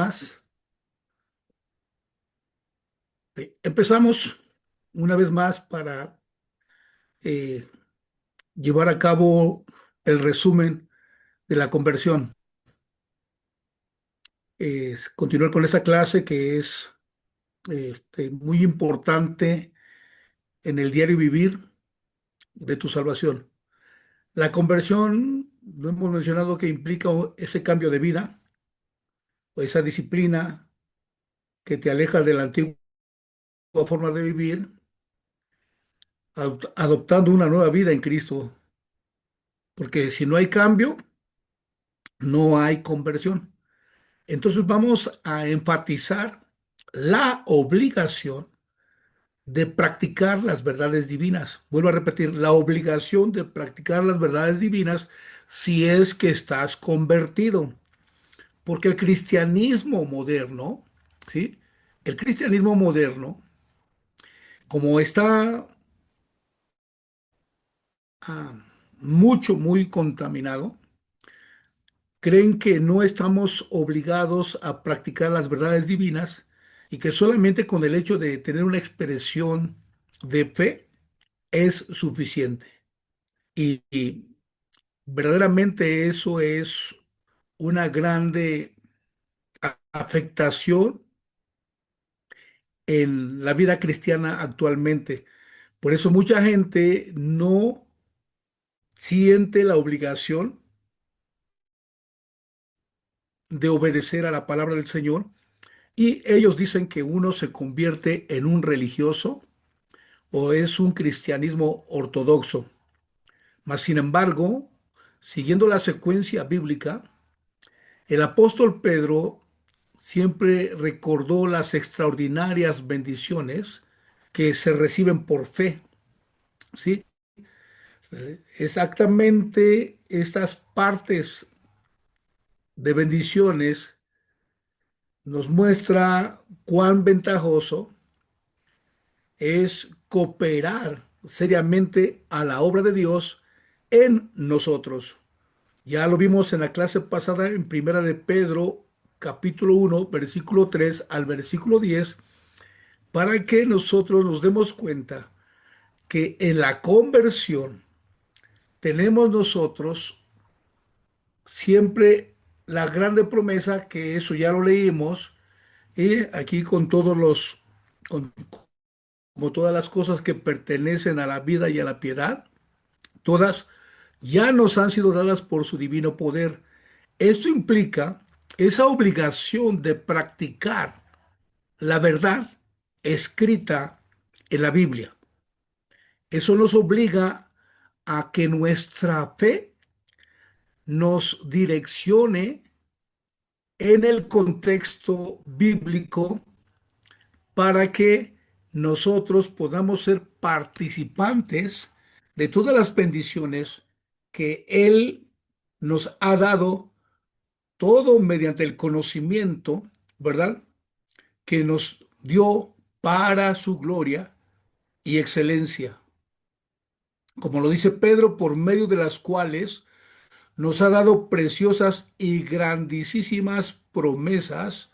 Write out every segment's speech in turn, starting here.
más. Empezamos una vez más para eh, llevar a cabo el resumen de la conversión. Continuar con esta clase que es muy importante en el diario vivir de tu salvación. La conversión, lo hemos mencionado, que implica ese cambio de vida o esa disciplina que te aleja de la antigua forma de vivir, adoptando una nueva vida en Cristo. Porque si no hay cambio, no hay conversión. Entonces vamos a enfatizar la obligación de practicar las verdades divinas. Vuelvo a repetir, la obligación de practicar las verdades divinas si es que estás convertido. Porque el cristianismo moderno, ¿sí? El cristianismo moderno, como está ah, muy contaminado, creen que no estamos obligados a practicar las verdades divinas y que solamente con el hecho de tener una expresión de fe es suficiente. Y verdaderamente eso es una grande afectación en la vida cristiana actualmente. Por eso mucha gente no siente la obligación de obedecer a la palabra del Señor y ellos dicen que uno se convierte en un religioso o es un cristianismo ortodoxo. Mas, sin embargo, siguiendo la secuencia bíblica, el apóstol Pedro siempre recordó las extraordinarias bendiciones que se reciben por fe, ¿sí? Exactamente estas partes de bendiciones nos muestra cuán ventajoso es cooperar seriamente a la obra de Dios en nosotros. Ya lo vimos en la clase pasada en Primera de Pedro, capítulo 1 versículo 3 al versículo 10, para que nosotros nos demos cuenta que en la conversión tenemos nosotros siempre la grande promesa, que eso ya lo leímos, y aquí con con, como todas las cosas que pertenecen a la vida y a la piedad, todas ya nos han sido dadas por su divino poder. Esto implica esa obligación de practicar la verdad escrita en la Biblia. Eso nos obliga a que nuestra fe nos direccione en el contexto bíblico para que nosotros podamos ser participantes de todas las bendiciones que Él nos ha dado, todo mediante el conocimiento, ¿verdad? Que nos dio para su gloria y excelencia. Como lo dice Pedro, por medio de las cuales nos ha dado preciosas y grandísimas promesas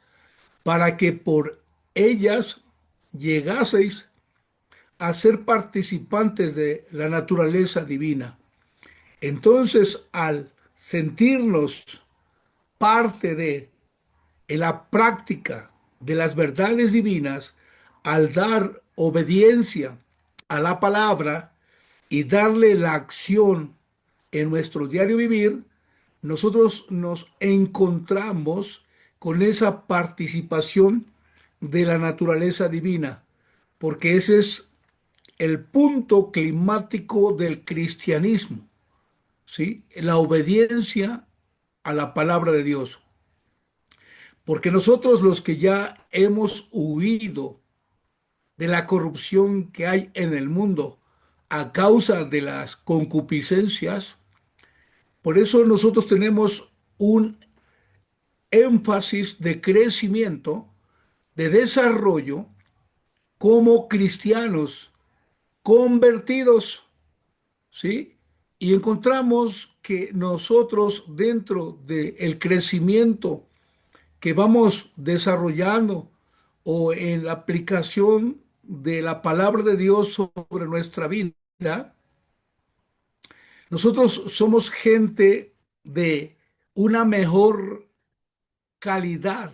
para que por ellas llegaseis a ser participantes de la naturaleza divina. Entonces, al sentirnos parte de en la práctica de las verdades divinas, al dar obediencia a la palabra y darle la acción en nuestro diario vivir, nosotros nos encontramos con esa participación de la naturaleza divina, porque ese es el punto climático del cristianismo, ¿sí? La obediencia a la palabra de Dios. Porque nosotros los que ya hemos huido de la corrupción que hay en el mundo a causa de las concupiscencias, por eso nosotros tenemos un énfasis de crecimiento, de desarrollo como cristianos convertidos, ¿sí? Y encontramos que nosotros dentro del crecimiento que vamos desarrollando o en la aplicación de la palabra de Dios sobre nuestra vida, nosotros somos gente de una mejor calidad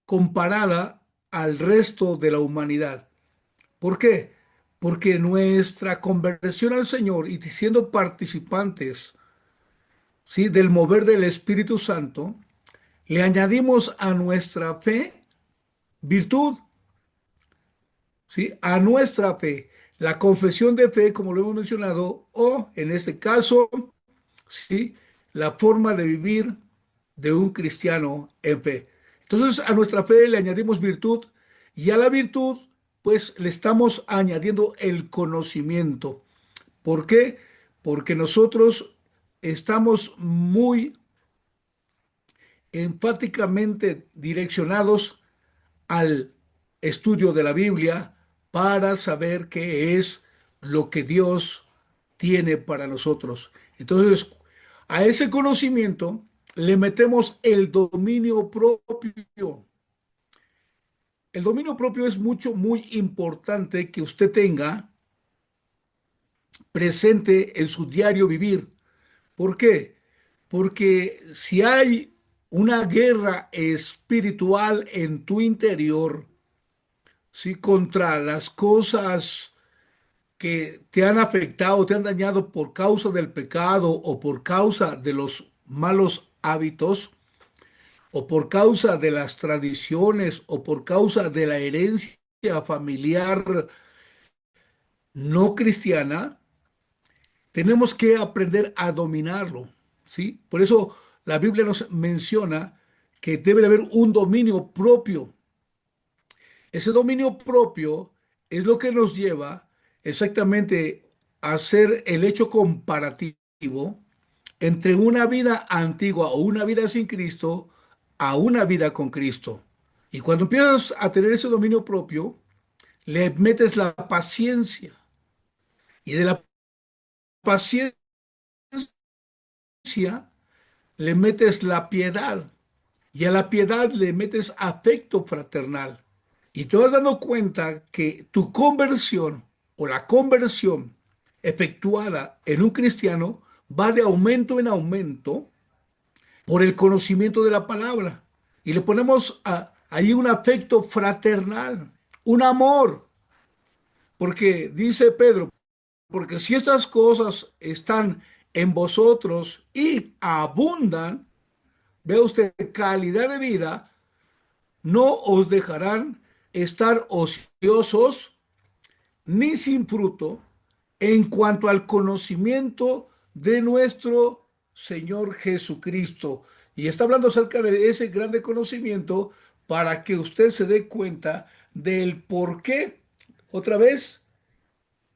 comparada al resto de la humanidad. ¿Por qué? Porque nuestra conversión al Señor y siendo participantes, ¿sí?, del mover del Espíritu Santo, le añadimos a nuestra fe virtud, ¿sí? A nuestra fe. La confesión de fe, como lo hemos mencionado, o en este caso, ¿sí?, la forma de vivir de un cristiano en fe. Entonces, a nuestra fe le añadimos virtud y a la virtud, pues le estamos añadiendo el conocimiento. ¿Por qué? Porque nosotros estamos muy enfáticamente direccionados al estudio de la Biblia para saber qué es lo que Dios tiene para nosotros. Entonces, a ese conocimiento le metemos el dominio propio. El dominio propio es muy importante que usted tenga presente en su diario vivir. ¿Por qué? Porque si hay una guerra espiritual en tu interior, ¿sí?, contra las cosas que te han afectado, te han dañado por causa del pecado o por causa de los malos hábitos o por causa de las tradiciones o por causa de la herencia familiar no cristiana, tenemos que aprender a dominarlo, ¿sí? Por eso la Biblia nos menciona que debe de haber un dominio propio. Ese dominio propio es lo que nos lleva exactamente a hacer el hecho comparativo entre una vida antigua o una vida sin Cristo a una vida con Cristo. Y cuando empiezas a tener ese dominio propio, le metes la paciencia. Y de la paciencia le metes la piedad. Y a la piedad le metes afecto fraternal. Y te vas dando cuenta que tu conversión o la conversión efectuada en un cristiano va de aumento en aumento por el conocimiento de la palabra. Y le ponemos ahí un afecto fraternal, un amor, porque dice Pedro, porque si estas cosas están en vosotros y abundan, vea usted, calidad de vida, no os dejarán estar ociosos ni sin fruto en cuanto al conocimiento de nuestro Señor Jesucristo. Y está hablando acerca de ese grande conocimiento para que usted se dé cuenta del por qué, otra vez,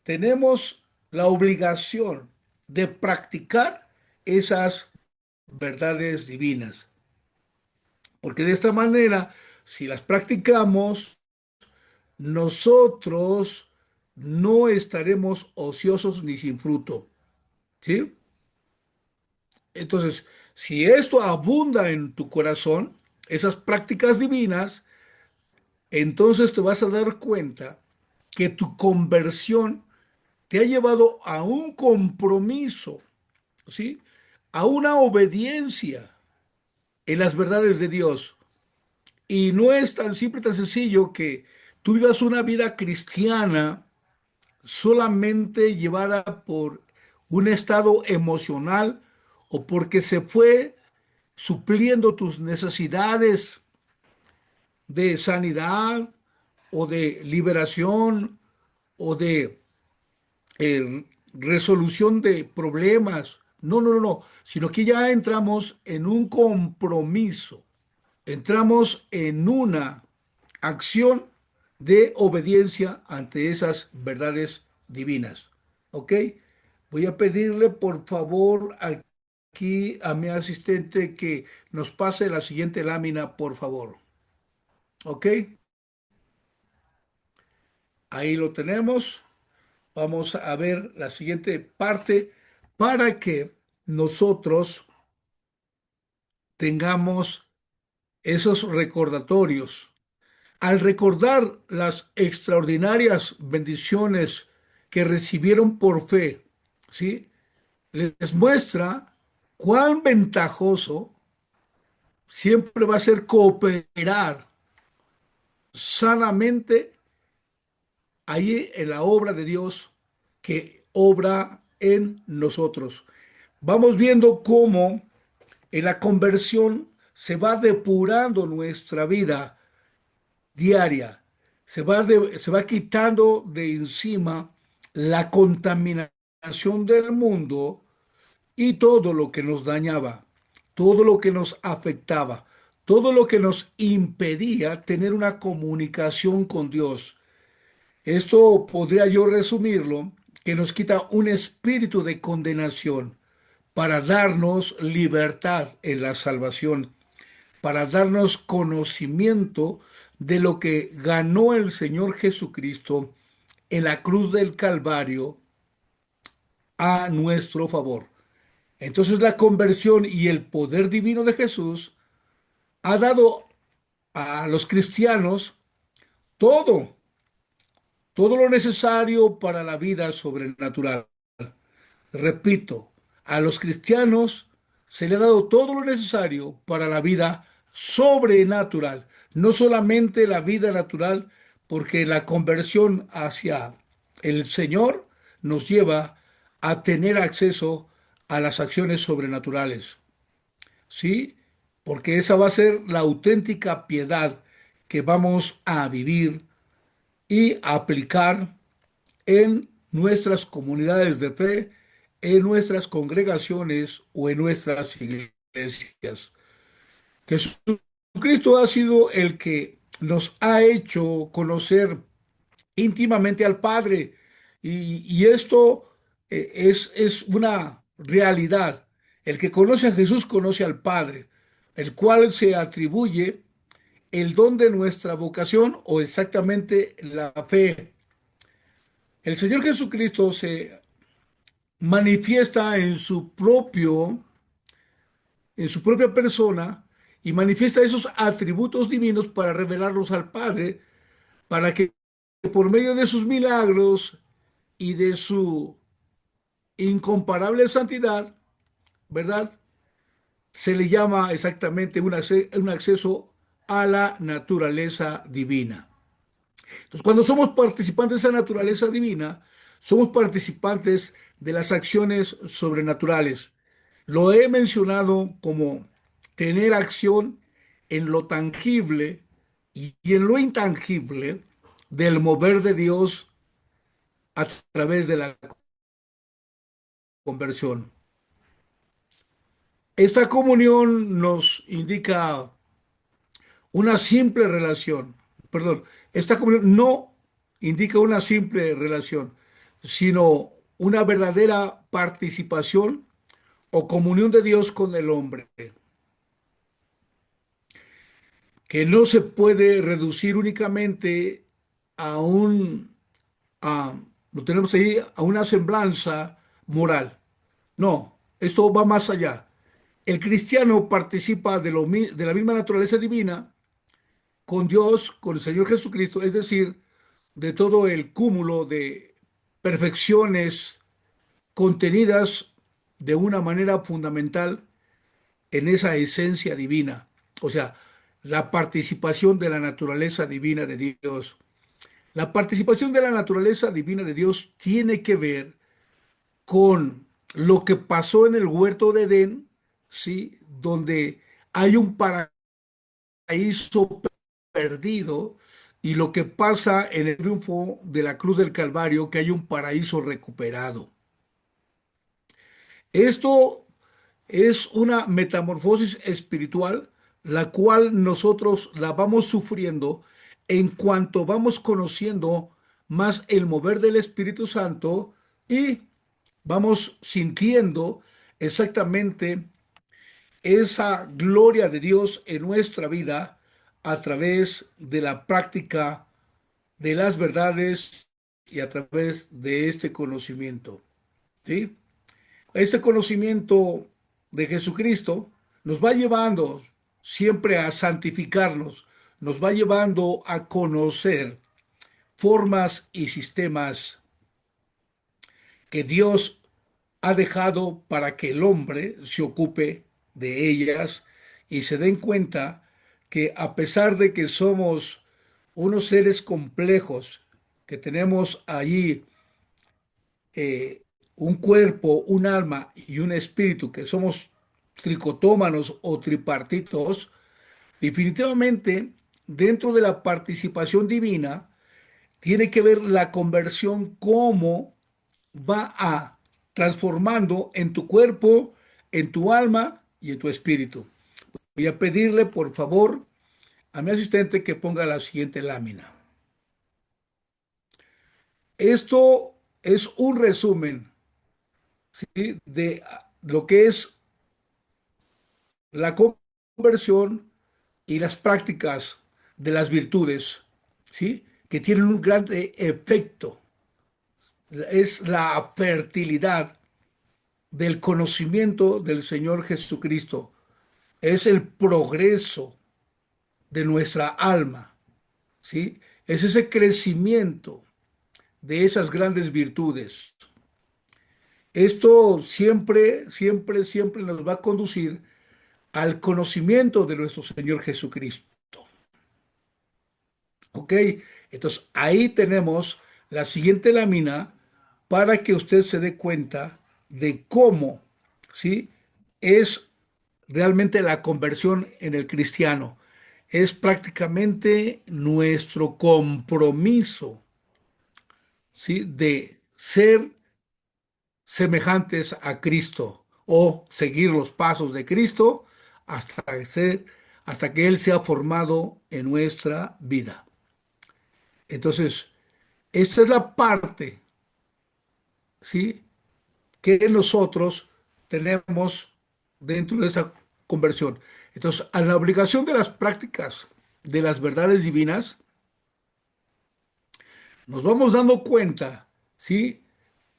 tenemos la obligación de practicar esas verdades divinas. Porque de esta manera, si las practicamos, nosotros no estaremos ociosos ni sin fruto, ¿sí? Entonces, si esto abunda en tu corazón, esas prácticas divinas, entonces te vas a dar cuenta que tu conversión te ha llevado a un compromiso, ¿sí?, a una obediencia en las verdades de Dios. Y no es tan simple, tan sencillo que tú vivas una vida cristiana solamente llevada por un estado emocional o porque se fue supliendo tus necesidades de sanidad o de liberación o de resolución de problemas. No, no, no, no, sino que ya entramos en un compromiso, entramos en una acción de obediencia ante esas verdades divinas. ¿Ok? Voy a pedirle por favor aquí a mi asistente que nos pase la siguiente lámina, por favor. ¿Ok? Ahí lo tenemos. Vamos a ver la siguiente parte para que nosotros tengamos esos recordatorios. Al recordar las extraordinarias bendiciones que recibieron por fe, ¿sí? Les muestra cuán ventajoso siempre va a ser cooperar sanamente ahí en la obra de Dios que obra en nosotros. Vamos viendo cómo en la conversión se va depurando nuestra vida diaria, se va quitando de encima la contaminación del mundo y todo lo que nos dañaba, todo lo que nos afectaba, todo lo que nos impedía tener una comunicación con Dios. Esto podría yo resumirlo, que nos quita un espíritu de condenación para darnos libertad en la salvación, para darnos conocimiento de lo que ganó el Señor Jesucristo en la cruz del Calvario a nuestro favor. Entonces la conversión y el poder divino de Jesús ha dado a los cristianos todo, todo lo necesario para la vida sobrenatural. Repito, a los cristianos se le ha dado todo lo necesario para la vida sobrenatural, no solamente la vida natural, porque la conversión hacia el Señor nos lleva a tener acceso a las acciones sobrenaturales, ¿sí? Porque esa va a ser la auténtica piedad que vamos a vivir y aplicar en nuestras comunidades de fe, en nuestras congregaciones o en nuestras iglesias. Jesucristo ha sido el que nos ha hecho conocer íntimamente al Padre y esto es una realidad. El que conoce a Jesús conoce al Padre, el cual se atribuye el don de nuestra vocación o exactamente la fe. El Señor Jesucristo se manifiesta en su propia persona y manifiesta esos atributos divinos para revelarlos al Padre, para que por medio de sus milagros y de su incomparable santidad, ¿verdad? Se le llama exactamente un acceso a la naturaleza divina. Entonces, cuando somos participantes de esa naturaleza divina, somos participantes de las acciones sobrenaturales. Lo he mencionado como tener acción en lo tangible y en lo intangible del mover de Dios a través de la conversión. Esta comunión nos indica una simple relación, perdón, esta comunión no indica una simple relación, sino una verdadera participación o comunión de Dios con el hombre, que no se puede reducir únicamente a a, lo tenemos ahí, a una semblanza moral. No, esto va más allá. El cristiano participa de la misma naturaleza divina con Dios, con el Señor Jesucristo, es decir, de todo el cúmulo de perfecciones contenidas de una manera fundamental en esa esencia divina, o sea, la participación de la naturaleza divina de Dios. La participación de la naturaleza divina de Dios tiene que ver con lo que pasó en el huerto de Edén, ¿sí? Donde hay un paraíso perdido y lo que pasa en el triunfo de la cruz del Calvario, que hay un paraíso recuperado. Esto es una metamorfosis espiritual, la cual nosotros la vamos sufriendo en cuanto vamos conociendo más el mover del Espíritu Santo y vamos sintiendo exactamente esa gloria de Dios en nuestra vida a través de la práctica de las verdades y a través de este conocimiento. ¿Sí? Este conocimiento de Jesucristo nos va llevando. siempre a santificarnos, nos va llevando a conocer formas y sistemas que Dios ha dejado para que el hombre se ocupe de ellas y se den cuenta que a pesar de que somos unos seres complejos, que tenemos allí eh, un cuerpo, un alma y un espíritu, que somos tricotómanos o tripartitos, definitivamente dentro de la participación divina tiene que ver la conversión cómo va a transformando en tu cuerpo, en tu alma y en tu espíritu. Voy a pedirle, por favor, a mi asistente que ponga la siguiente lámina. Esto es un resumen, ¿sí?, de lo que es la conversión y las prácticas de las virtudes, ¿sí?, que tienen un gran efecto. Es la fertilidad del conocimiento del Señor Jesucristo. Es el progreso de nuestra alma, ¿sí? Es ese crecimiento de esas grandes virtudes. Esto siempre, siempre, siempre nos va a conducir al conocimiento de nuestro Señor Jesucristo. ¿Ok? Entonces ahí tenemos la siguiente lámina para que usted se dé cuenta de cómo, ¿sí?, es realmente la conversión en el cristiano. Es prácticamente nuestro compromiso, ¿sí?, de ser semejantes a Cristo o seguir los pasos de Cristo hasta que Él sea formado en nuestra vida. Entonces, esta es la parte, ¿sí?, que nosotros tenemos dentro de esa conversión. Entonces, a la obligación de las prácticas de las verdades divinas, nos vamos dando cuenta, ¿sí?,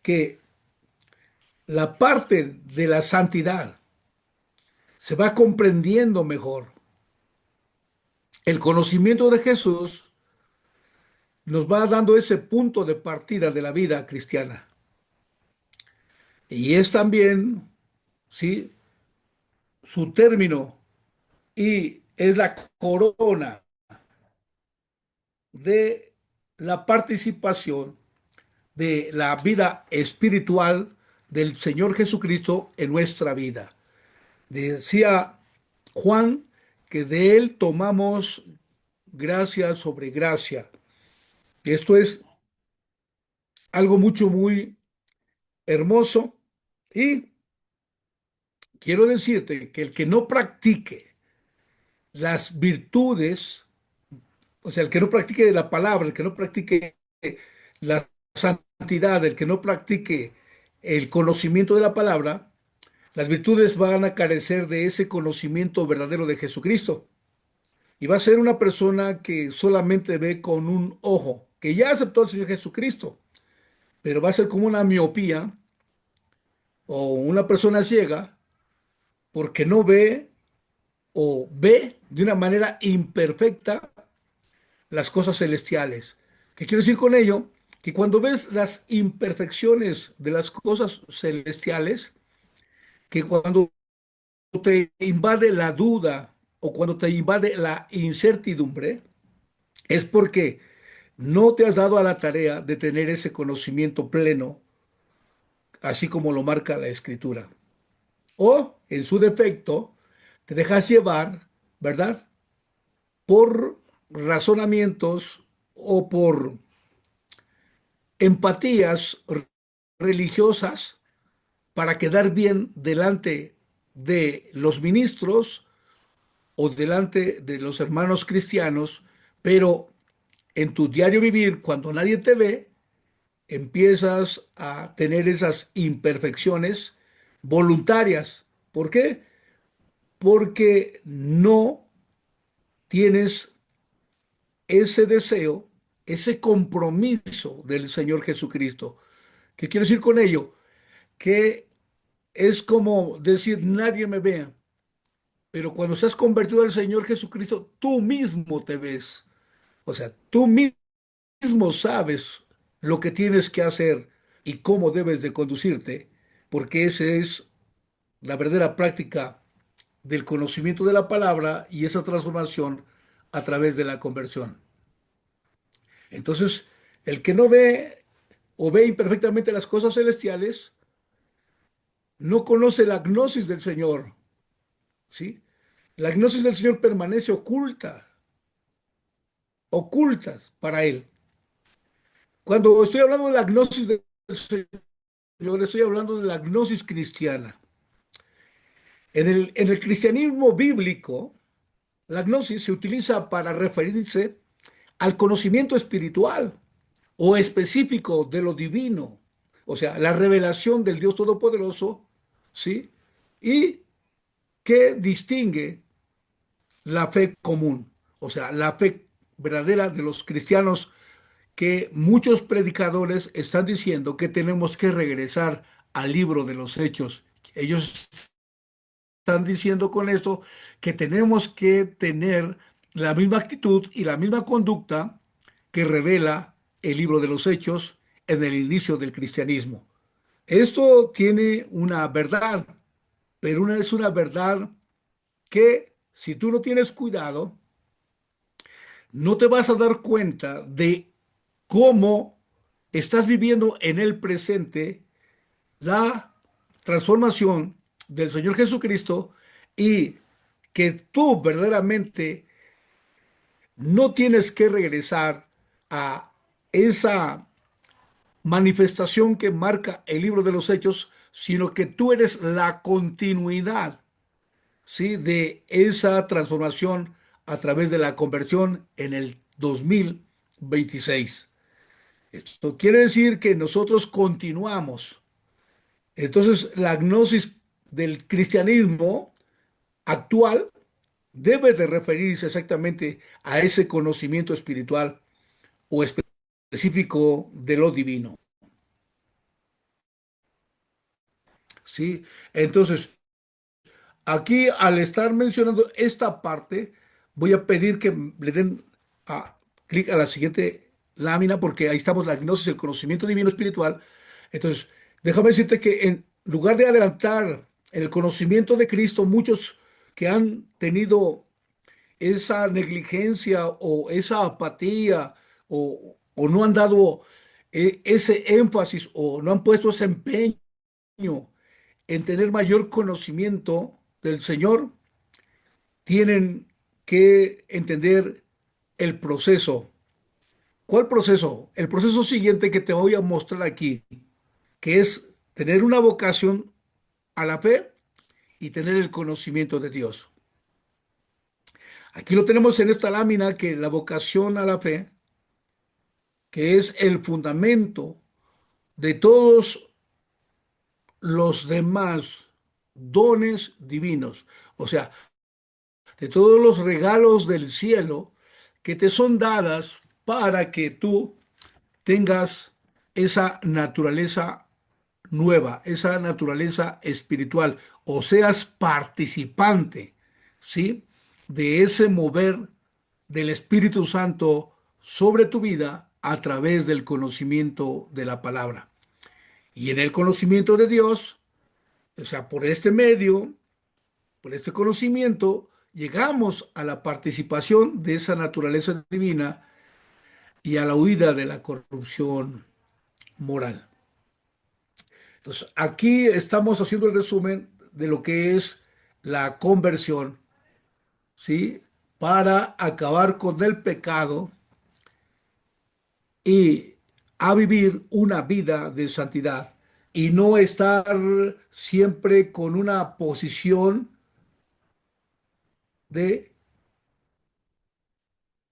que la parte de la santidad se va comprendiendo mejor. El conocimiento de Jesús nos va dando ese punto de partida de la vida cristiana. Y es también, ¿sí?, su término y es la corona de la participación de la vida espiritual del Señor Jesucristo en nuestra vida. Decía Juan que de él tomamos gracia sobre gracia. Esto es algo mucho, muy hermoso y quiero decirte que el que no practique las virtudes, o sea, el que no practique la palabra, el que no practique la santidad, el que no practique el conocimiento de la palabra, las virtudes van a carecer de ese conocimiento verdadero de Jesucristo. Y va a ser una persona que solamente ve con un ojo, que ya aceptó al Señor Jesucristo, pero va a ser como una miopía o una persona ciega porque no ve o ve de una manera imperfecta las cosas celestiales. ¿Qué quiero decir con ello? Que cuando ves las imperfecciones de las cosas celestiales, que cuando te invade la duda o cuando te invade la incertidumbre, es porque no te has dado a la tarea de tener ese conocimiento pleno, así como lo marca la Escritura. O, en su defecto, te dejas llevar, ¿verdad?, por razonamientos o por empatías religiosas para quedar bien delante de los ministros o delante de los hermanos cristianos, pero en tu diario vivir, cuando nadie te ve, empiezas a tener esas imperfecciones voluntarias. ¿Por qué? Porque no tienes ese deseo, ese compromiso del Señor Jesucristo. ¿Qué quiero decir con ello? Que es como decir, nadie me vea, pero cuando seas convertido al Señor Jesucristo, tú mismo te ves. O sea, tú mismo sabes lo que tienes que hacer y cómo debes de conducirte, porque esa es la verdadera práctica del conocimiento de la palabra y esa transformación a través de la conversión. Entonces, el que no ve o ve imperfectamente las cosas celestiales, no conoce la gnosis del Señor, ¿sí? La gnosis del Señor permanece oculta, ocultas para él. Cuando estoy hablando de la gnosis del Señor, estoy hablando de la gnosis cristiana. En el cristianismo bíblico, la gnosis se utiliza para referirse al conocimiento espiritual o específico de lo divino, o sea, la revelación del Dios Todopoderoso, ¿sí? Y que distingue la fe común, o sea, la fe verdadera de los cristianos que muchos predicadores están diciendo que tenemos que regresar al libro de los hechos. Ellos están diciendo con esto que tenemos que tener la misma actitud y la misma conducta que revela el libro de los hechos en el inicio del cristianismo. Esto tiene una verdad, pero es una verdad que si tú no tienes cuidado, no te vas a dar cuenta de cómo estás viviendo en el presente la transformación del Señor Jesucristo y que tú verdaderamente no tienes que regresar a esa manifestación que marca el libro de los Hechos, sino que tú eres la continuidad, ¿sí? De esa transformación a través de la conversión en el 2026. Esto quiere decir que nosotros continuamos. Entonces, la gnosis del cristianismo actual debe de referirse exactamente a ese conocimiento espiritual o específico de lo divino. ¿Sí? Entonces, aquí al estar mencionando esta parte, voy a pedir que le den clic a la siguiente lámina porque ahí estamos la gnosis, el conocimiento divino espiritual. Entonces, déjame decirte que en lugar de adelantar el conocimiento de Cristo, muchos que han tenido esa negligencia o esa apatía o no han dado ese énfasis o no han puesto ese empeño en tener mayor conocimiento del Señor, tienen que entender el proceso. ¿Cuál proceso? El proceso siguiente que te voy a mostrar aquí, que es tener una vocación a la fe y tener el conocimiento de Dios. Aquí lo tenemos en esta lámina que la vocación a la fe, que es el fundamento de todos los demás dones divinos, o sea, de todos los regalos del cielo que te son dadas para que tú tengas esa naturaleza nueva, esa naturaleza espiritual, o seas participante, ¿sí? De ese mover del Espíritu Santo sobre tu vida a través del conocimiento de la palabra. Y en el conocimiento de Dios, o sea, por este medio, por este conocimiento, llegamos a la participación de esa naturaleza divina y a la huida de la corrupción moral. Entonces, aquí estamos haciendo el resumen de lo que es la conversión, ¿sí? Para acabar con el pecado y a vivir una vida de santidad y no estar siempre con una posición de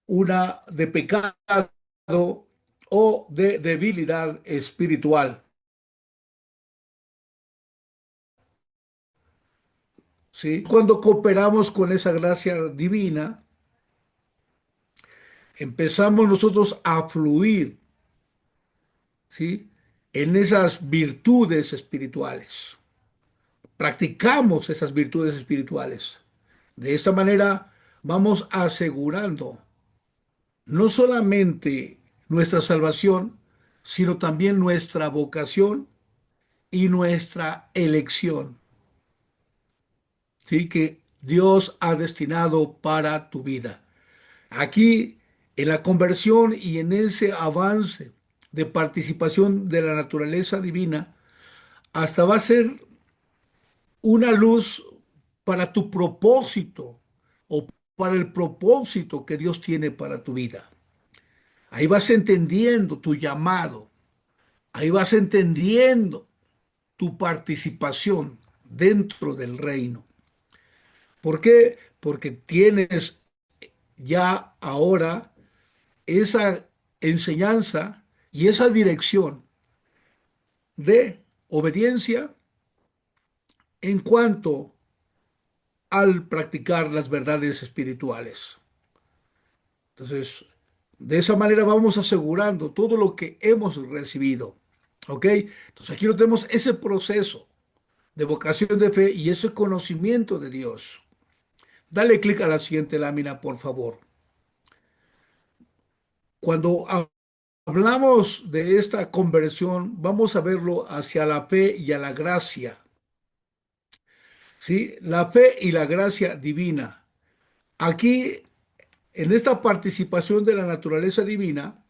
de pecado o de debilidad espiritual, ¿sí? Cuando cooperamos con esa gracia divina, empezamos nosotros a fluir, ¿sí? En esas virtudes espirituales. Practicamos esas virtudes espirituales. De esta manera vamos asegurando no solamente nuestra salvación, sino también nuestra vocación y nuestra elección, ¿sí? Que Dios ha destinado para tu vida. Aquí, en la conversión y en ese avance de participación de la naturaleza divina, hasta va a ser una luz para tu propósito o para el propósito que Dios tiene para tu vida. Ahí vas entendiendo tu llamado, ahí vas entendiendo tu participación dentro del reino. ¿Por qué? Porque tienes ya ahora esa enseñanza y esa dirección de obediencia en cuanto al practicar las verdades espirituales. Entonces, de esa manera vamos asegurando todo lo que hemos recibido. ¿Ok? Entonces aquí lo tenemos ese proceso de vocación de fe y ese conocimiento de Dios. Dale clic a la siguiente lámina, por favor. Cuando hablamos de esta conversión, vamos a verlo hacia la fe y a la gracia. ¿Sí? La fe y la gracia divina. Aquí, en esta participación de la naturaleza divina,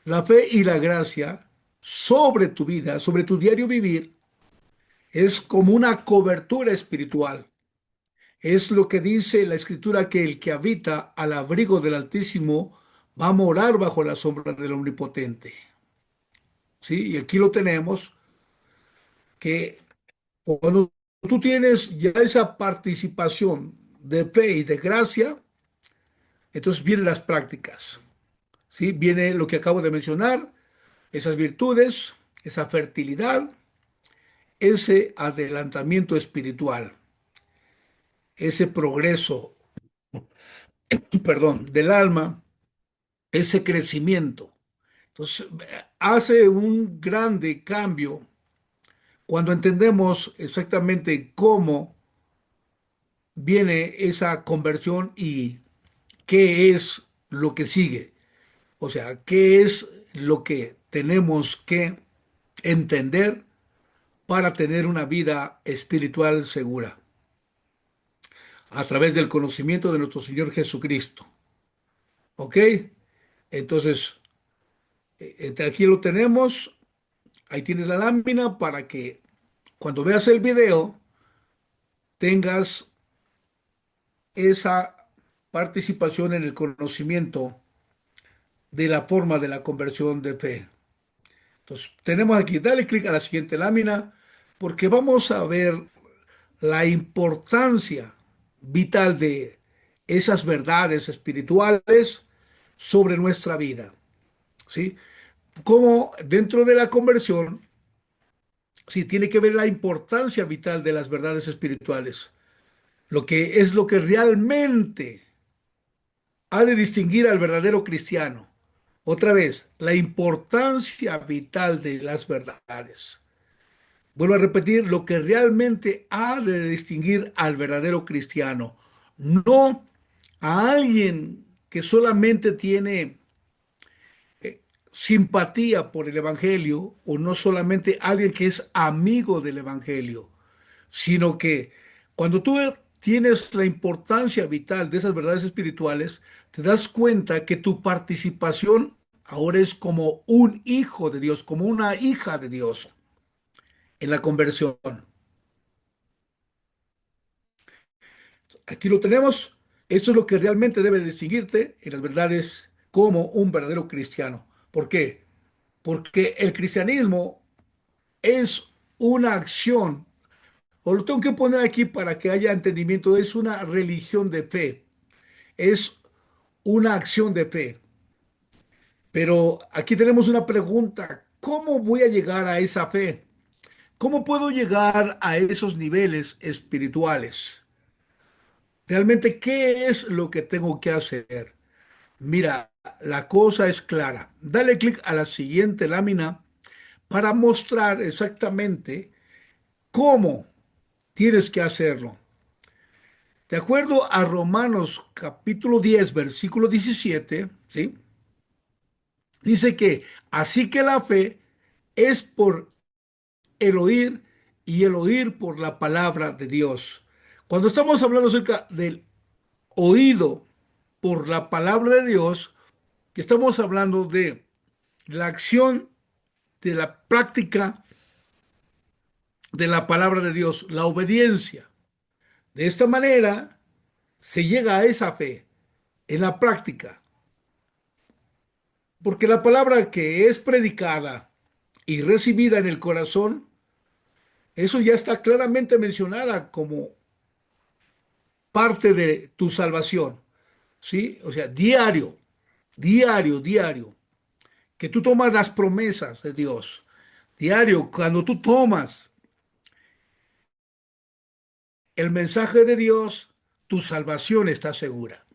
la fe y la gracia sobre tu vida, sobre tu diario vivir, es como una cobertura espiritual. Es lo que dice la Escritura que el que habita al abrigo del Altísimo va a morar bajo la sombra del Omnipotente. ¿Sí? Y aquí lo tenemos, que cuando tú tienes ya esa participación de fe y de gracia, entonces vienen las prácticas. ¿Sí? Viene lo que acabo de mencionar, esas virtudes, esa fertilidad, ese adelantamiento espiritual, ese progreso, perdón, del alma, ese crecimiento. Entonces, hace un grande cambio cuando entendemos exactamente cómo viene esa conversión y qué es lo que sigue. O sea, qué es lo que tenemos que entender para tener una vida espiritual segura a través del conocimiento de nuestro Señor Jesucristo. ¿Ok? Entonces, aquí lo tenemos. Ahí tienes la lámina para que cuando veas el video tengas esa participación en el conocimiento de la forma de la conversión de fe. Entonces, tenemos aquí, dale clic a la siguiente lámina porque vamos a ver la importancia vital de esas verdades espirituales sobre nuestra vida, ¿sí? Como dentro de la conversión, sí, tiene que ver la importancia vital de las verdades espirituales, lo que es lo que realmente ha de distinguir al verdadero cristiano. Otra vez, la importancia vital de las verdades. Vuelvo a repetir, lo que realmente ha de distinguir al verdadero cristiano, no a alguien que solamente tiene simpatía por el Evangelio o no solamente alguien que es amigo del Evangelio, sino que cuando tú tienes la importancia vital de esas verdades espirituales, te das cuenta que tu participación ahora es como un hijo de Dios, como una hija de Dios en la conversión. Aquí lo tenemos. Eso es lo que realmente debe distinguirte en las verdades como un verdadero cristiano. ¿Por qué? Porque el cristianismo es una acción, o lo tengo que poner aquí para que haya entendimiento, es una religión de fe, es una acción de fe. Pero aquí tenemos una pregunta, ¿cómo voy a llegar a esa fe? ¿Cómo puedo llegar a esos niveles espirituales? Realmente, ¿qué es lo que tengo que hacer? Mira, la cosa es clara. Dale clic a la siguiente lámina para mostrar exactamente cómo tienes que hacerlo. De acuerdo a Romanos capítulo 10 versículo 17, ¿sí? Dice que así que la fe es por el oír y el oír por la palabra de Dios. Cuando estamos hablando acerca del oído por la palabra de Dios, estamos hablando de la acción, de la práctica de la palabra de Dios, la obediencia. De esta manera se llega a esa fe en la práctica, porque la palabra que es predicada y recibida en el corazón, eso ya está claramente mencionada como parte de tu salvación, ¿sí? O sea, diario, diario, diario, que tú tomas las promesas de Dios. Diario, cuando tú tomas el mensaje de Dios, tu salvación está segura.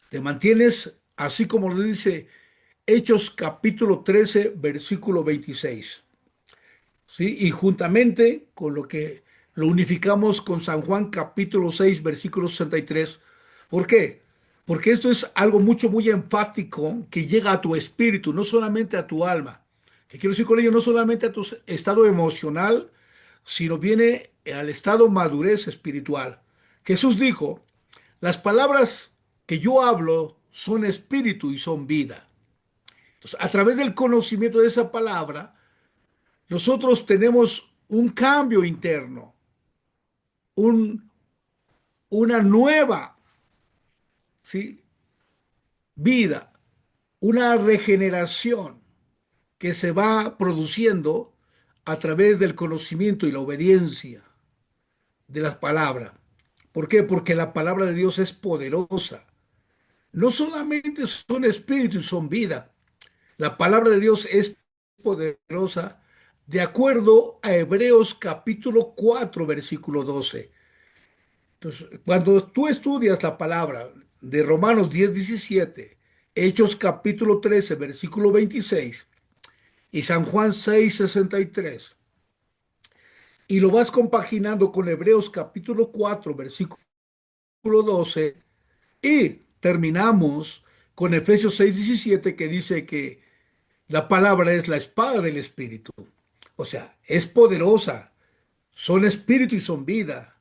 Te mantienes así como lo dice Hechos capítulo 13 versículo 26. ¿Sí? Y juntamente con lo que lo unificamos con San Juan capítulo 6 versículo 63. ¿Por qué? Porque esto es algo mucho, muy enfático que llega a tu espíritu, no solamente a tu alma. ¿Qué quiero decir con ello? No solamente a tu estado emocional, sino viene al estado madurez espiritual. Jesús dijo, las palabras que yo hablo son espíritu y son vida. Entonces, a través del conocimiento de esa palabra, nosotros tenemos un cambio interno, un- una nueva, ¿sí? Vida, una regeneración que se va produciendo a través del conocimiento y la obediencia de las palabras. ¿Por qué? Porque la palabra de Dios es poderosa. No solamente son espíritu y son vida. La palabra de Dios es poderosa de acuerdo a Hebreos capítulo 4 versículo 12. Entonces, cuando tú estudias la palabra de Romanos 10:17, Hechos capítulo 13 versículo 26 y San Juan 6:63, y lo vas compaginando con Hebreos capítulo 4 versículo 12, y terminamos con Efesios 6:17, que dice que la palabra es la espada del Espíritu. O sea, es poderosa, son espíritu y son vida.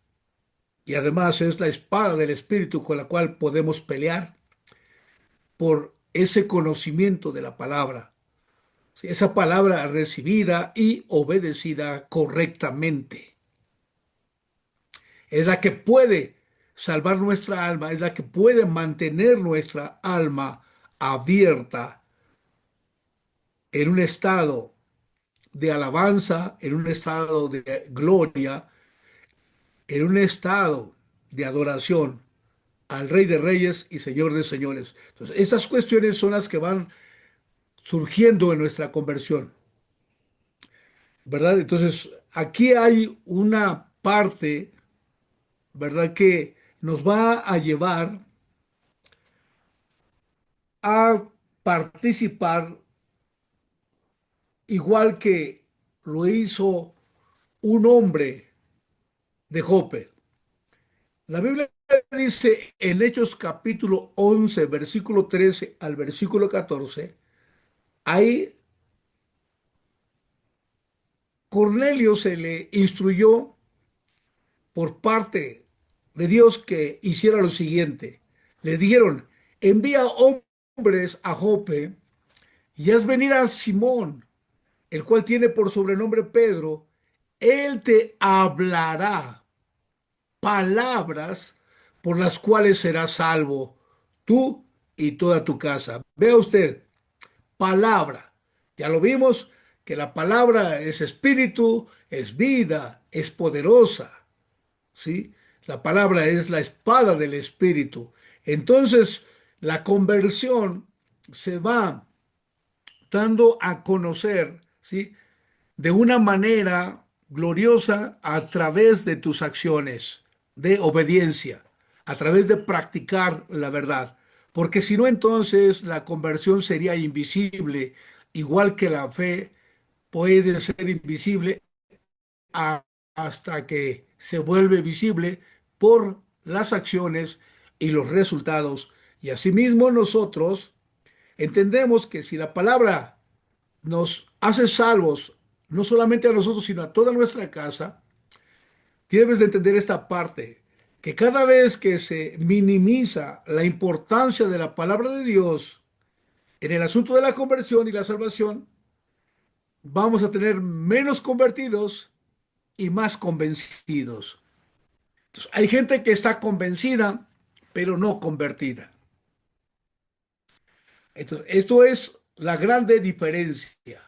Y además es la espada del Espíritu con la cual podemos pelear por ese conocimiento de la palabra. Sí, esa palabra recibida y obedecida correctamente. Es la que puede salvar nuestra alma, es la que puede mantener nuestra alma abierta en un estado de alabanza, en un estado de gloria, en un estado de adoración al Rey de Reyes y Señor de Señores. Entonces, estas cuestiones son las que van surgiendo en nuestra conversión, ¿verdad? Entonces, aquí hay una parte, ¿verdad?, que nos va a llevar a participar igual que lo hizo un hombre de Jope. La Biblia dice en Hechos capítulo 11, versículo 13 al versículo 14, ahí Cornelio se le instruyó por parte de Dios que hiciera lo siguiente. Le dijeron, envía hombres a Jope y haz venir a Simón, el cual tiene por sobrenombre Pedro. Él te hablará palabras por las cuales serás salvo tú y toda tu casa. Vea usted, palabra. Ya lo vimos que la palabra es espíritu, es vida, es poderosa. ¿Sí? La palabra es la espada del espíritu. Entonces, la conversión se va dando a conocer, ¿sí?, de una manera gloriosa a través de tus acciones de obediencia, a través de practicar la verdad. Porque si no, entonces la conversión sería invisible, igual que la fe puede ser invisible hasta que se vuelve visible por las acciones y los resultados. Y asimismo nosotros entendemos que si la palabra nos hace salvos, no solamente a nosotros, sino a toda nuestra casa, tienes de entender esta parte, que cada vez que se minimiza la importancia de la palabra de Dios en el asunto de la conversión y la salvación, vamos a tener menos convertidos y más convencidos. Entonces, hay gente que está convencida, pero no convertida. Entonces, esto es la grande diferencia.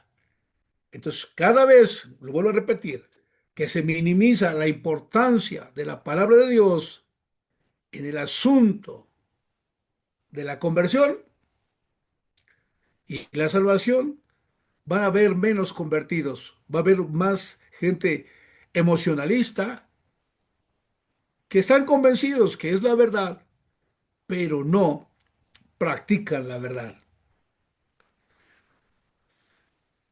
Entonces, cada vez, lo vuelvo a repetir, que se minimiza la importancia de la palabra de Dios en el asunto de la conversión y la salvación, van a haber menos convertidos, va a haber más gente emocionalista que están convencidos que es la verdad, pero no practican la verdad.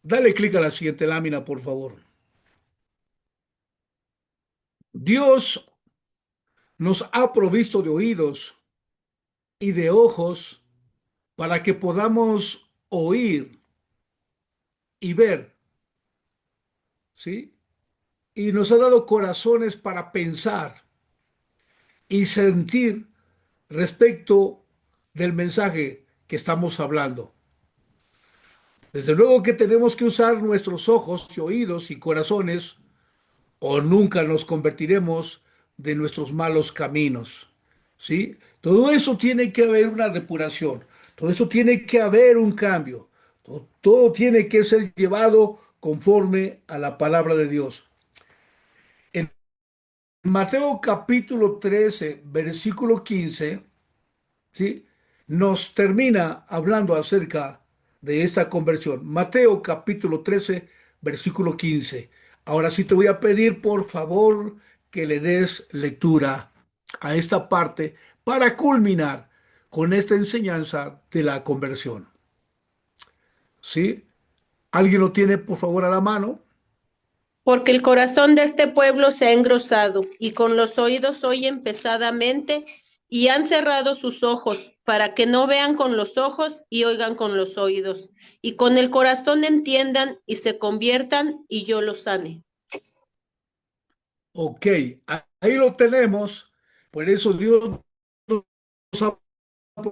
Dale clic a la siguiente lámina, por favor. Dios nos ha provisto de oídos y de ojos para que podamos oír y ver, ¿sí? Y nos ha dado corazones para pensar y sentir respecto del mensaje que estamos hablando. Desde luego que tenemos que usar nuestros ojos y oídos y corazones o nunca nos convertiremos de nuestros malos caminos. ¿Sí? Todo eso tiene que haber una depuración, todo eso tiene que haber un cambio, todo tiene que ser llevado conforme a la palabra de Dios. En Mateo capítulo 13 versículo 15, ¿sí? Nos termina hablando acerca de esta conversión. Mateo capítulo 13 versículo 15. Ahora sí te voy a pedir por favor que le des lectura a esta parte para culminar con esta enseñanza de la conversión. ¿Sí? ¿Alguien lo tiene por favor a la mano? Porque el corazón de este pueblo se ha engrosado, y con los oídos oyen pesadamente, y han cerrado sus ojos, para que no vean con los ojos y oigan con los oídos, y con el corazón entiendan y se conviertan, y yo los sane. Ok, ahí lo tenemos. Por eso Dios nos ha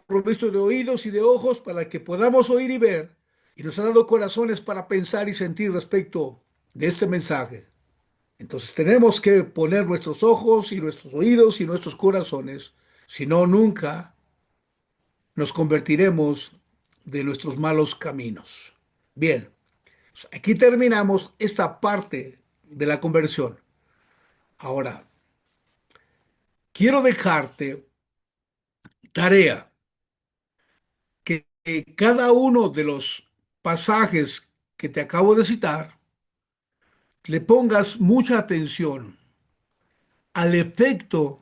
provisto de oídos y de ojos para que podamos oír y ver, y nos ha dado corazones para pensar y sentir respecto de este mensaje. Entonces tenemos que poner nuestros ojos y nuestros oídos y nuestros corazones, si no, nunca nos convertiremos de nuestros malos caminos. Bien, aquí terminamos esta parte de la conversión. Ahora, quiero dejarte tarea que cada uno de los pasajes que te acabo de citar, le pongas mucha atención al efecto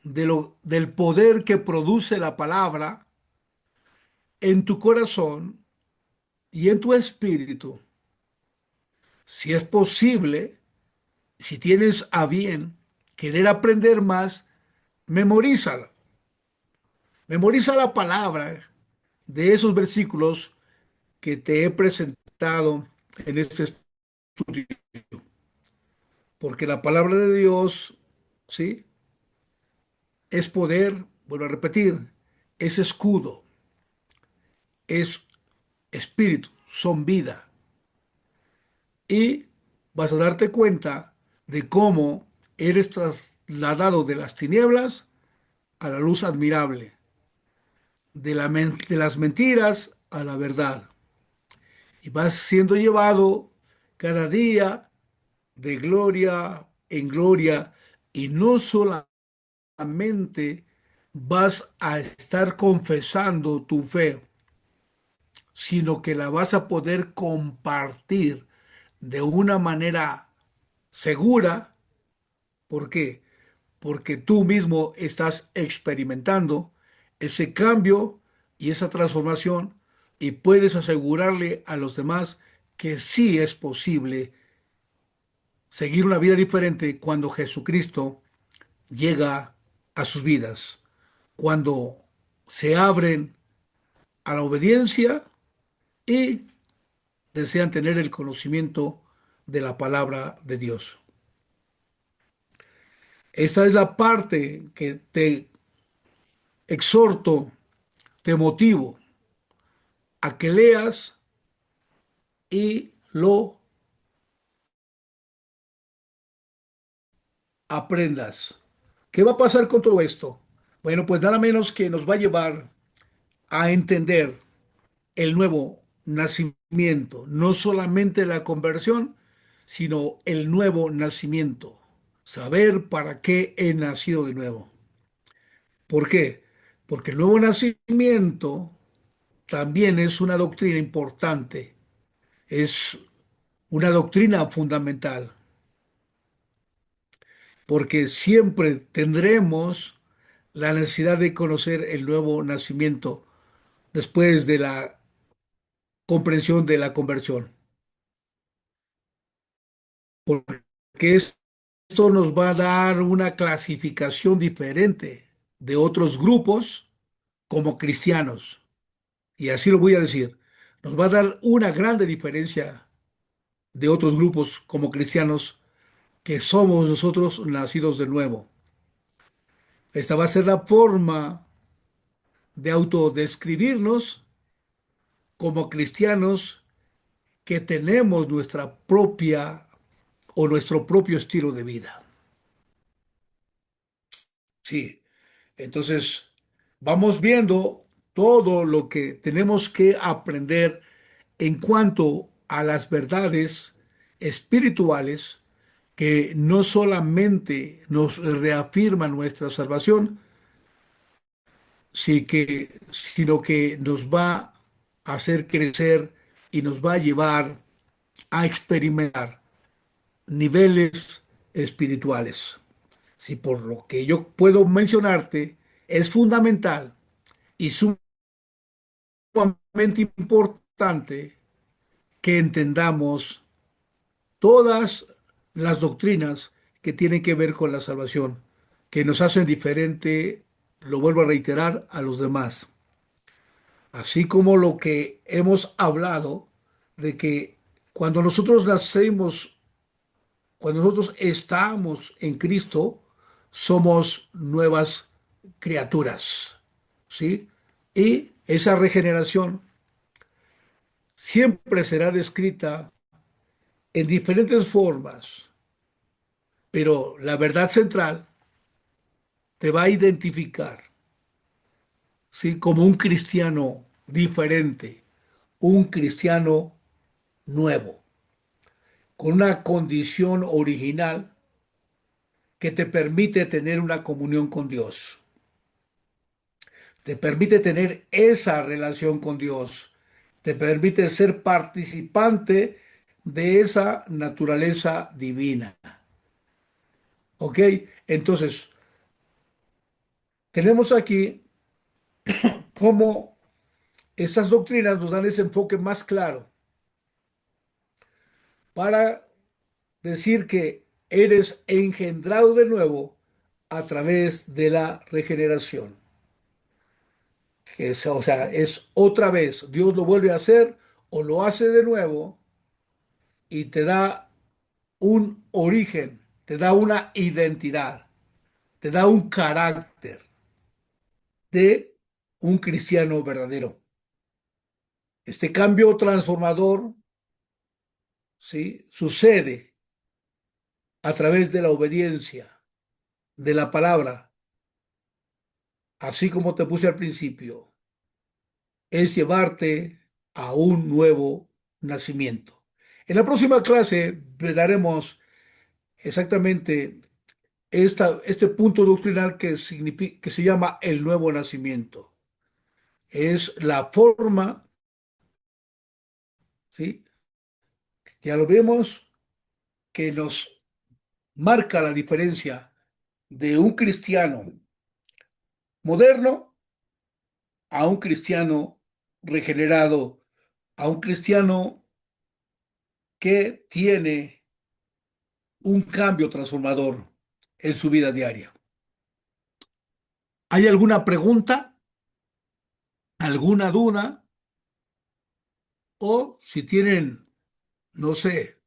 del poder que produce la palabra en tu corazón y en tu espíritu. Si es posible, si tienes a bien querer aprender más, memorízala. Memoriza la palabra de esos versículos que te he presentado en este estudio. Porque la palabra de Dios, ¿sí? Es poder, vuelvo a repetir, es escudo, es espíritu, son vida. Y vas a darte cuenta de cómo eres trasladado de las tinieblas a la luz admirable, de las mentiras a la verdad. Y vas siendo llevado cada día de gloria en gloria y no solamente vas a estar confesando tu fe, sino que la vas a poder compartir de una manera segura. ¿Por qué? Porque tú mismo estás experimentando ese cambio y esa transformación y puedes asegurarle a los demás que sí es posible seguir una vida diferente cuando Jesucristo llega a sus vidas cuando se abren a la obediencia y desean tener el conocimiento de la palabra de Dios. Esta es la parte que te exhorto, te motivo a que leas y lo aprendas. ¿Qué va a pasar con todo esto? Bueno, pues nada menos que nos va a llevar a entender el nuevo nacimiento, no solamente la conversión, sino el nuevo nacimiento. Saber para qué he nacido de nuevo. ¿Por qué? Porque el nuevo nacimiento también es una doctrina importante, es una doctrina fundamental, porque siempre tendremos la necesidad de conocer el nuevo nacimiento después de la comprensión de la conversión, porque esto nos va a dar una clasificación diferente de otros grupos como cristianos, y así lo voy a decir, nos va a dar una grande diferencia de otros grupos como cristianos que somos nosotros nacidos de nuevo. Esta va a ser la forma de autodescribirnos como cristianos que tenemos nuestra propia o nuestro propio estilo de vida. Sí, entonces vamos viendo todo lo que tenemos que aprender en cuanto a las verdades espirituales que no solamente nos reafirman nuestra salvación, sino que nos va a hacer crecer y nos va a llevar a experimentar niveles espirituales. Si por lo que yo puedo mencionarte es fundamental y sumamente importante que entendamos todas las doctrinas que tienen que ver con la salvación, que nos hacen diferente, lo vuelvo a reiterar, a los demás. Así como lo que hemos hablado de que cuando nosotros nacemos, cuando nosotros estamos en Cristo, somos nuevas criaturas, ¿sí? Y esa regeneración siempre será descrita en diferentes formas, pero la verdad central te va a identificar, ¿sí? Como un cristiano diferente, un cristiano nuevo, con una condición original que te permite tener una comunión con Dios, te permite tener esa relación con Dios, te permite ser participante de esa naturaleza divina. ¿Ok? Entonces, tenemos aquí cómo estas doctrinas nos dan ese enfoque más claro para decir que eres engendrado de nuevo a través de la regeneración. O sea, es otra vez, Dios lo vuelve a hacer o lo hace de nuevo y te da un origen, te da una identidad, te da un carácter de un cristiano verdadero. Este cambio transformador, ¿sí? Sucede a través de la obediencia, de la palabra, así como te puse al principio, es llevarte a un nuevo nacimiento. En la próxima clase daremos exactamente este punto doctrinal que se llama el nuevo nacimiento. Es la forma, ¿sí? Ya lo vemos, que nos marca la diferencia de un cristiano moderno a un cristiano regenerado, a un cristiano que tiene un cambio transformador en su vida diaria. ¿Hay alguna pregunta, alguna duda? O si tienen, no sé,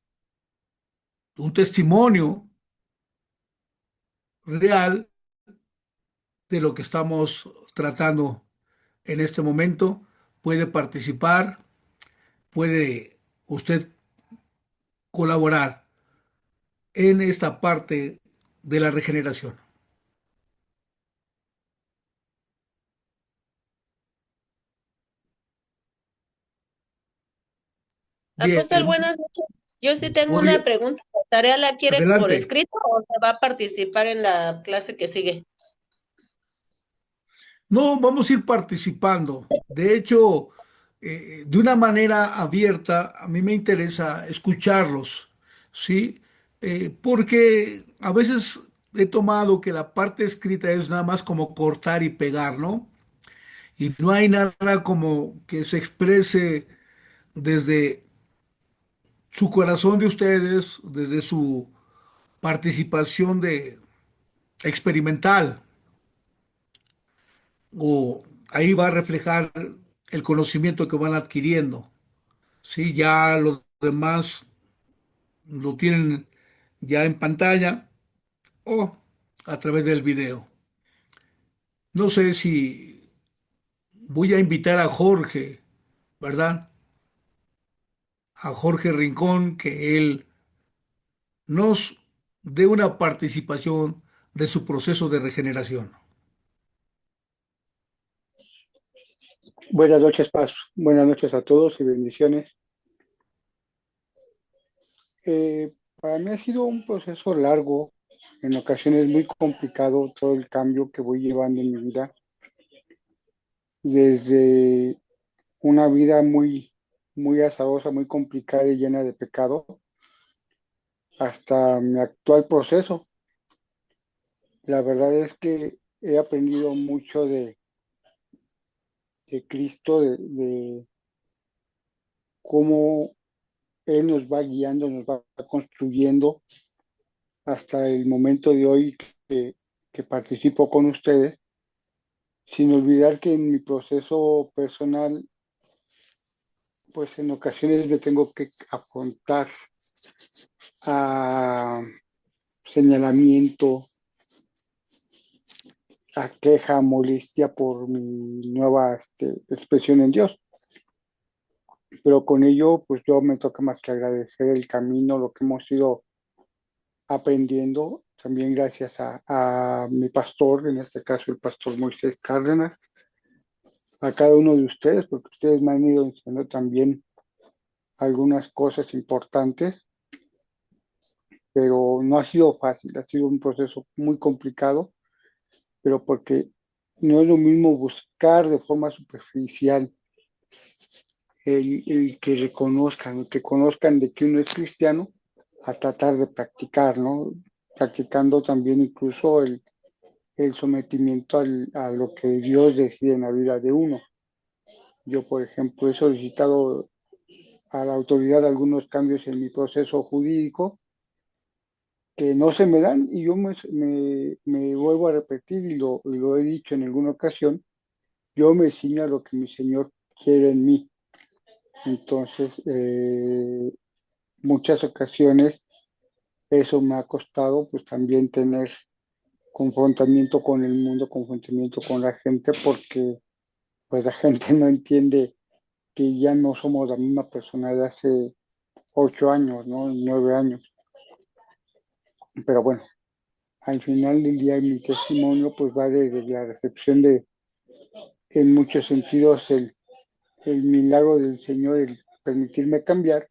un testimonio real de lo que estamos tratando en este momento, puede participar, puede usted colaborar en esta parte de la regeneración. Apóstol, Bien, buenas noches. Yo sí tengo voy una pregunta. ¿La tarea la quiere por adelante. escrito o se va a participar en la clase que sigue? No, vamos a ir participando. De hecho, de una manera abierta, a mí me interesa escucharlos, ¿sí? Porque a veces he tomado que la parte escrita es nada más como cortar y pegar, ¿no? Y no hay nada como que se exprese desde su corazón de ustedes, desde su participación de experimental, o ahí va a reflejar el conocimiento que van adquiriendo. Sí, ya los demás lo tienen ya en pantalla o a través del video. No sé si voy a invitar a Jorge, ¿verdad? A Jorge Rincón, que él nos dé una participación de su proceso de regeneración. Buenas noches, Paz. Buenas noches a todos y bendiciones. Para mí ha sido un proceso largo, en ocasiones muy complicado todo el cambio que voy llevando en mi vida, desde una vida muy azarosa, muy complicada y llena de pecado, hasta mi actual proceso. La verdad es que he aprendido mucho de Cristo, de cómo Él nos va guiando, nos va construyendo hasta el momento de hoy que participo con ustedes, sin olvidar que en mi proceso personal, pues en ocasiones me tengo que afrontar a señalamiento, a queja, molestia por mi nueva expresión en Dios. Pero con ello, pues yo me toca más que agradecer el camino, lo que hemos ido aprendiendo, también gracias a mi pastor, en este caso el pastor Moisés Cárdenas, a cada uno de ustedes, porque ustedes me han ido enseñando también algunas cosas importantes, pero no ha sido fácil, ha sido un proceso muy complicado, pero porque no es lo mismo buscar de forma superficial el que conozcan de que uno es cristiano, a tratar de practicar, ¿no? Practicando también incluso el sometimiento a lo que Dios decide en la vida de uno. Yo, por ejemplo, he solicitado a la autoridad algunos cambios en mi proceso jurídico que no se me dan y yo me vuelvo a repetir y lo he dicho en alguna ocasión, yo me ciño a lo que mi Señor quiere en mí. Entonces, muchas ocasiones eso me ha costado pues también tener confrontamiento con el mundo, confrontamiento con la gente, porque pues la gente no entiende que ya no somos la misma persona de hace 8 años, ¿no? 9 años. Pero bueno, al final del día mi testimonio pues va desde la recepción de, en muchos sentidos, el milagro del Señor, el permitirme cambiar,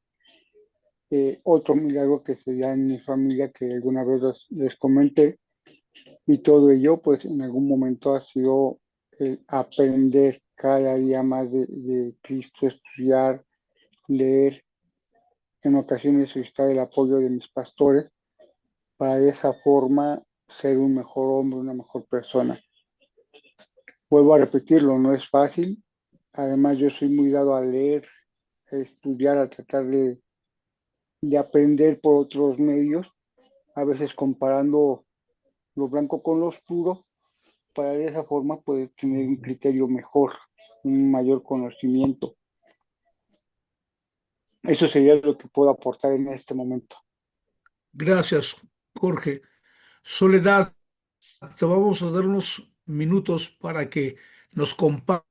otro milagro que se da en mi familia que alguna vez les comenté, y todo ello pues en algún momento ha sido el aprender cada día más de Cristo, estudiar, leer, en ocasiones solicitar el apoyo de mis pastores para de esa forma ser un mejor hombre, una mejor persona. Vuelvo a repetirlo, no es fácil. Además, yo soy muy dado a leer, a estudiar, a tratar de aprender por otros medios, a veces comparando lo blanco con lo oscuro, para de esa forma poder tener un criterio mejor, un mayor conocimiento. Eso sería lo que puedo aportar en este momento. Gracias, Jorge. Soledad, te vamos a dar unos minutos para que nos compartas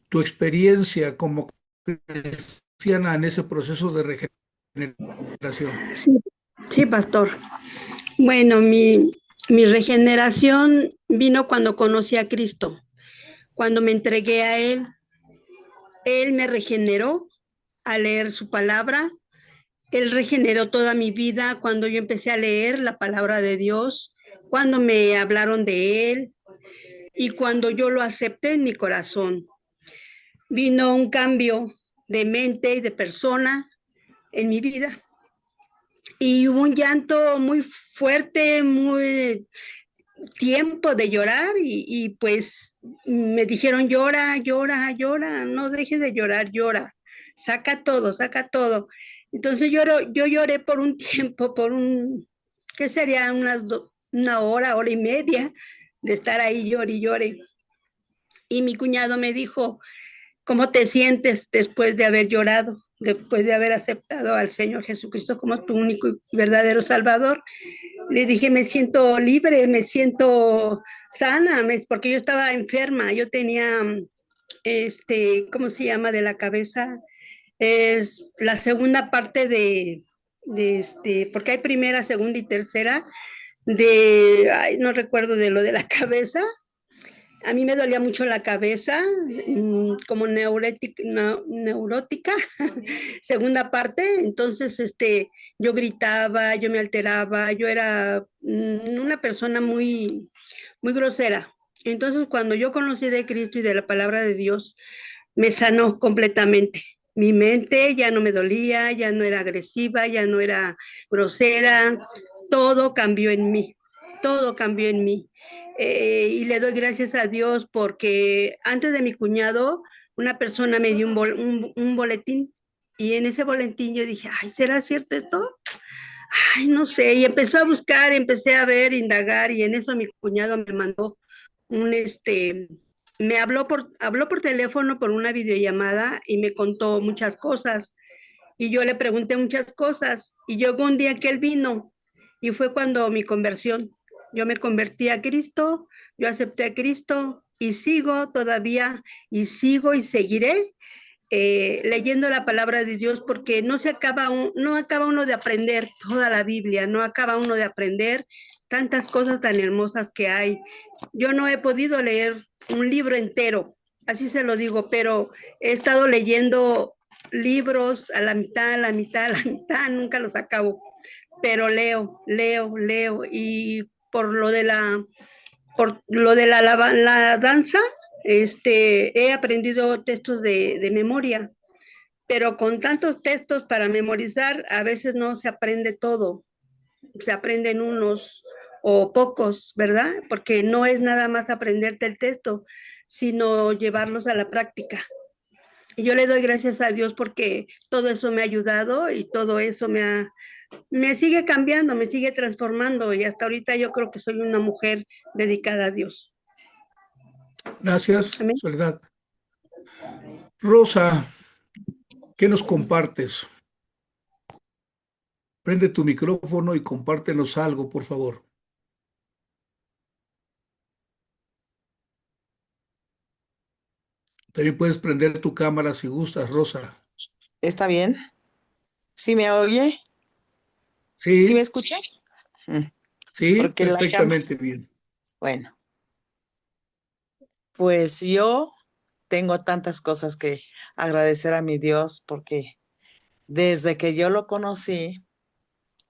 tu experiencia como cristiana en ese proceso de regeneración. Sí, sí, pastor. Bueno, mi regeneración vino cuando conocí a Cristo, cuando me entregué a Él. Él me regeneró al leer su palabra. Él regeneró toda mi vida cuando yo empecé a leer la palabra de Dios, cuando me hablaron de Él y cuando yo lo acepté en mi corazón. Vino un cambio de mente y de persona en mi vida. Y hubo un llanto muy fuerte, muy tiempo de llorar y pues me dijeron llora, llora, llora, no dejes de llorar, llora, saca todo, saca todo. Entonces yo lloré por un tiempo, ¿qué sería? Una hora, hora y media de estar ahí llore y llore. Y mi cuñado me dijo, ¿cómo te sientes después de haber llorado? Después de haber aceptado al Señor Jesucristo como tu único y verdadero Salvador. Le dije, me siento libre, me siento sana, porque yo estaba enferma, yo tenía, ¿cómo se llama? De la cabeza, es la segunda parte porque hay primera, segunda y tercera, ay, no recuerdo de lo de la cabeza. A mí me dolía mucho la cabeza, como neurótica, segunda parte, entonces yo gritaba, yo me alteraba, yo era una persona muy, muy grosera. Entonces cuando yo conocí de Cristo y de la palabra de Dios, me sanó completamente. Mi mente ya no me dolía, ya no era agresiva, ya no era grosera, todo cambió en mí, todo cambió en mí. Y le doy gracias a Dios porque antes de mi cuñado, una persona me dio un boletín y en ese boletín yo dije, ay, ¿será cierto esto? Ay, no sé, y empezó a buscar, empecé a ver, indagar y en eso mi cuñado me mandó un me habló por teléfono por una videollamada y me contó muchas cosas y yo le pregunté muchas cosas y llegó un día que él vino y fue cuando mi conversión. Yo me convertí a Cristo, yo acepté a Cristo y sigo todavía y sigo y seguiré leyendo la palabra de Dios porque no acaba uno de aprender toda la Biblia, no acaba uno de aprender tantas cosas tan hermosas que hay. Yo no he podido leer un libro entero, así se lo digo, pero he estado leyendo libros a la mitad, a la mitad, a la mitad, nunca los acabo, pero leo, leo, leo y por lo de la danza, he aprendido textos de memoria, pero con tantos textos para memorizar, a veces no se aprende todo, se aprenden unos o pocos, ¿verdad? Porque no es nada más aprenderte el texto, sino llevarlos a la práctica. Y yo le doy gracias a Dios porque todo eso me ha ayudado y todo eso me sigue cambiando, me sigue transformando y hasta ahorita yo creo que soy una mujer dedicada a Dios. Gracias, Amén. Soledad. Rosa, ¿qué nos compartes? Prende tu micrófono y compártenos algo, por favor. También puedes prender tu cámara si gustas, Rosa. ¿Está bien? ¿Sí me oye? ¿Sí me Sí, escucha? Mm, sí, Porque la cámara... perfectamente bien. Bueno, pues yo tengo tantas cosas que agradecer a mi Dios porque desde que yo lo conocí,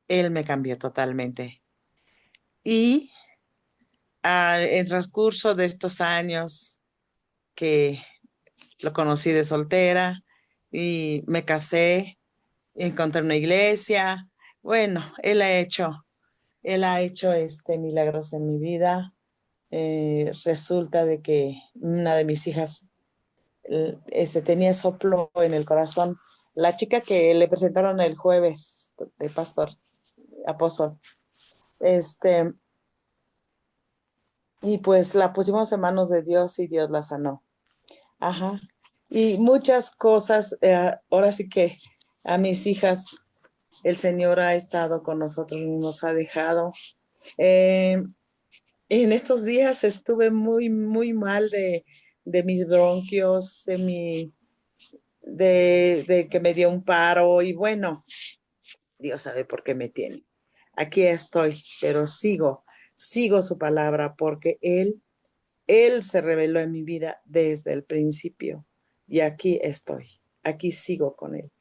Él me cambió totalmente. Y en transcurso de estos años que lo conocí de soltera y me casé, encontré una iglesia, bueno, Él ha hecho milagros en mi vida. Resulta de que una de mis hijas tenía soplo en el corazón. La chica que le presentaron el jueves de pastor apóstol. Y pues la pusimos en manos de Dios y Dios la sanó. Ajá. Y muchas cosas, ahora sí que a mis hijas, el Señor ha estado con nosotros, nos ha dejado. Eh, en estos días estuve muy, muy mal de mis bronquios, de que me dio un paro y bueno, Dios sabe por qué me tiene. Aquí estoy, pero sigo su palabra porque Él se reveló en mi vida desde el principio y aquí estoy, aquí sigo con Él.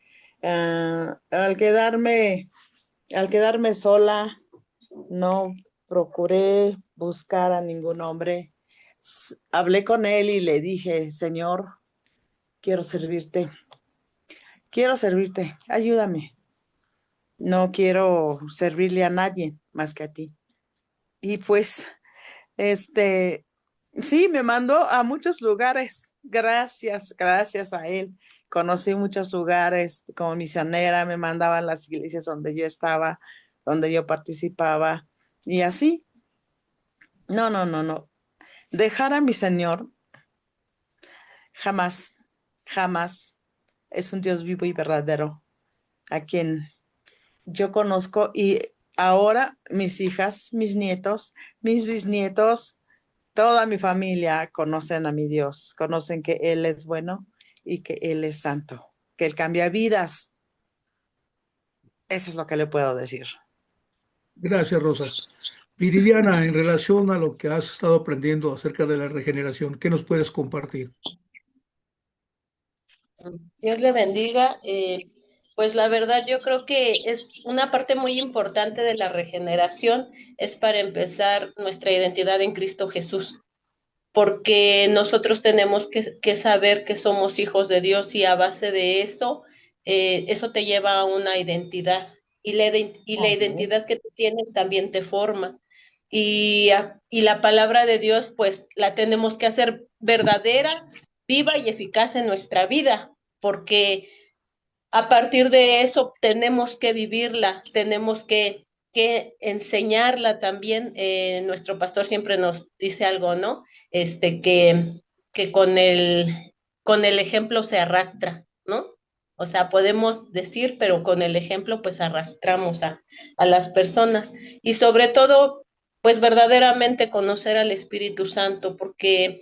Al quedarme sola, no procuré buscar a ningún hombre. Hablé con Él y le dije, Señor, quiero servirte, ayúdame. No quiero servirle a nadie más que a ti. Y pues, este, sí, me mandó a muchos lugares. Gracias a él. Conocí muchos lugares como misionera, me mandaban a las iglesias donde yo estaba, donde yo participaba. Y así, no. Dejar a mi Señor jamás, jamás. Es un Dios vivo y verdadero, a quien yo conozco y ahora mis hijas, mis nietos, mis bisnietos, toda mi familia conocen a mi Dios, conocen que Él es bueno y que Él es santo, que Él cambia vidas. Eso es lo que le puedo decir. Gracias, Rosa. Viridiana, en relación a lo que has estado aprendiendo acerca de la regeneración, ¿qué nos puedes compartir? Dios le bendiga. Pues la verdad yo creo que es una parte muy importante de la regeneración, es para empezar nuestra identidad en Cristo Jesús, porque nosotros tenemos que saber que somos hijos de Dios y a base de eso, eso te lleva a una identidad y la Amén. identidad que tú tienes también te forma. Y la palabra de Dios, pues la tenemos que hacer verdadera, viva y eficaz en nuestra vida, porque a partir de eso tenemos que vivirla, tenemos que enseñarla también. Nuestro pastor siempre nos dice algo, ¿no? Que con el ejemplo se arrastra, ¿no? O sea, podemos decir, pero con el ejemplo pues arrastramos a las personas. Y sobre todo, pues verdaderamente conocer al Espíritu Santo, porque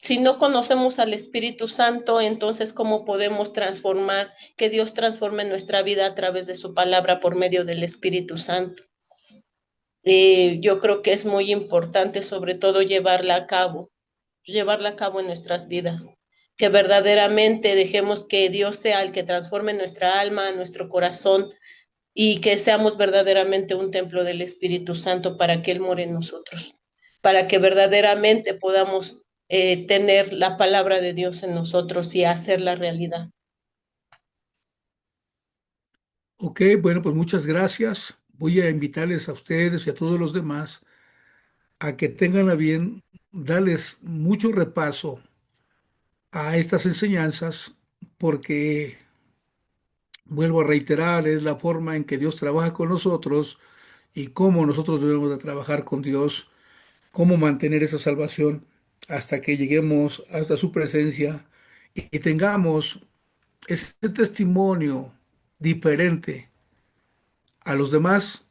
si no conocemos al Espíritu Santo, entonces ¿cómo podemos transformar, que Dios transforme nuestra vida a través de su palabra por medio del Espíritu Santo? Yo creo que es muy importante sobre todo llevarla a cabo en nuestras vidas, que verdaderamente dejemos que Dios sea el que transforme nuestra alma, nuestro corazón y que seamos verdaderamente un templo del Espíritu Santo para que Él more en nosotros, para que verdaderamente podamos tener la palabra de Dios en nosotros y hacerla realidad. Ok, bueno, pues muchas gracias. Voy a invitarles a ustedes y a todos los demás a que tengan a bien darles mucho repaso a estas enseñanzas, porque, vuelvo a reiterar, es la forma en que Dios trabaja con nosotros y cómo nosotros debemos de trabajar con Dios, cómo mantener esa salvación hasta que lleguemos hasta su presencia y tengamos ese testimonio diferente a los demás,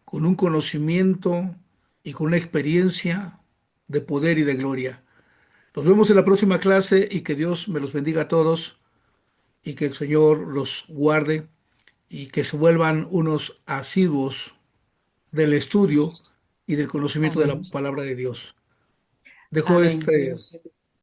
con un conocimiento y con una experiencia de poder y de gloria. Nos vemos en la próxima clase y que Dios me los bendiga a todos y que el Señor los guarde y que se vuelvan unos asiduos del estudio y del conocimiento de la Amén. palabra de Dios. Dejo Amén.